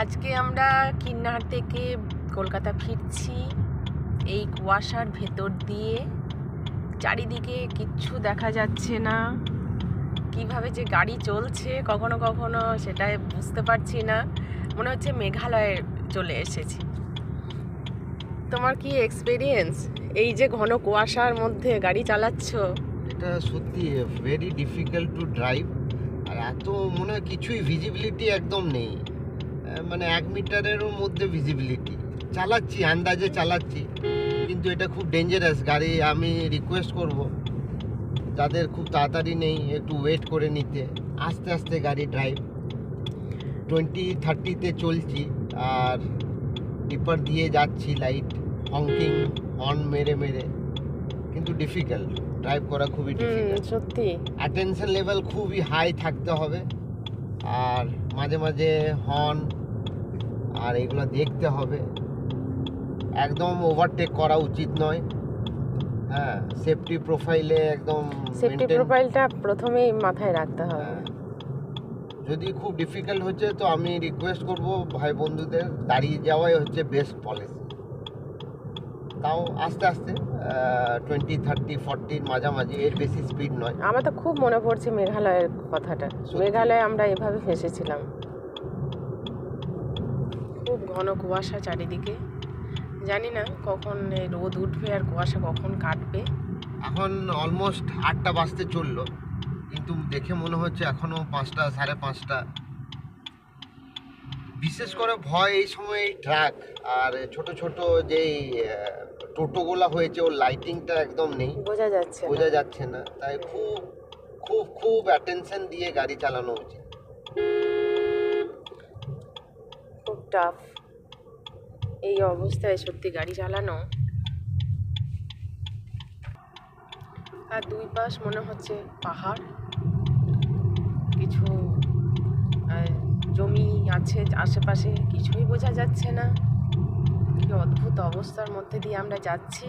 আজকে আমরা কিন্নার থেকে কলকাতা ফিরছি এই কুয়াশার ভেতর দিয়ে। চারিদিকে কিচ্ছু দেখা যাচ্ছে না, কিভাবে যে গাড়ি চলছে কখনো কখনো সেটা বুঝতে পারছি না। মনে হচ্ছে মেঘালয়ে চলে এসেছি। তোমার কি এক্সপিরিয়েন্স এই যে ঘন কুয়াশার মধ্যে গাড়ি চালাচ্ছ? এটা সত্যি ভেরি ডিফিকাল্ট টু ড্রাইভ। আর এত মনে হয় কিছুই ভিজিবিলিটি একদম নেই, মানে 1 মিটারেরও মধ্যে ভিজিবিলিটি। চালাচ্ছি, আন্দাজে চালাচ্ছি, কিন্তু এটা খুব ডেঞ্জারাস গাড়ি। আমি রিকোয়েস্ট করব যাদের খুব তাড়াতাড়ি নেই একটু ওয়েট করে নিতে, আস্তে আস্তে গাড়ি ড্রাইভ। 20-30-তে চলছি আর ডিপার দিয়ে যাচ্ছি, লাইট হংকিং হর্ন মেরে মেরে, কিন্তু ডিফিকাল্ট ড্রাইভ করা, খুবই ডিফিকাল্ট। সত্যি অ্যাটেনশন লেভেল খুবই হাই থাকতে হবে, আর মাঝে মাঝে হর্ন আর এগুলো দেখতে হবে। একদম ওভারটেক করা উচিত নয়। হ্যাঁ, সেফটি প্রোফাইলে একদম সেফটি প্রোফাইলটা প্রথমেই মাথায় রাখতে হবে। যদি খুব ডিফিকাল্ট হচ্ছে তো আমি রিকোয়েস্ট করব ভাই বন্ধুদের, দাঁড়িয়ে যাওয়াই হচ্ছে বেস্ট পলিসি। তাও আস্তে আস্তে 20-30-40 মাঝামাঝি, এর বেশি স্পিড নয়। আমার তো খুব মনে পড়ছে মেঘালয়ের কথাটা। মেঘালয়ে আমরা এভাবে ফেঁসেছিলাম, খুব ঘন কুয়াশা চারিদিকে। জানি না কখন রোদ উঠবে আর কুয়াশা কখন কাটবে। এখন অলমোস্ট 8টা বাজতে চললো, কিন্তু দেখে মনে হচ্ছে এখনও 5টা, 5:30। বিশেষ করে ভয় এই সময় ট্রাক আর ছোট ছোট যেই টোটোগুলা হয়েছে, ওর লাইটিংটা একদম নেই, বোঝা যাচ্ছে না। তাই খুব খুব খুব অ্যাটেনশন দিয়ে গাড়ি চালানো উচিত। খুব টাফ এই অবস্থায় সত্যি গাড়ি চালানো। আর দুই পাশ মনে হচ্ছে পাহাড়, কিছু জমি আছে আশেপাশে, কিছুই বোঝা যাচ্ছে না। কি অদ্ভুত অবস্থার মধ্যে দিয়ে আমরা যাচ্ছি।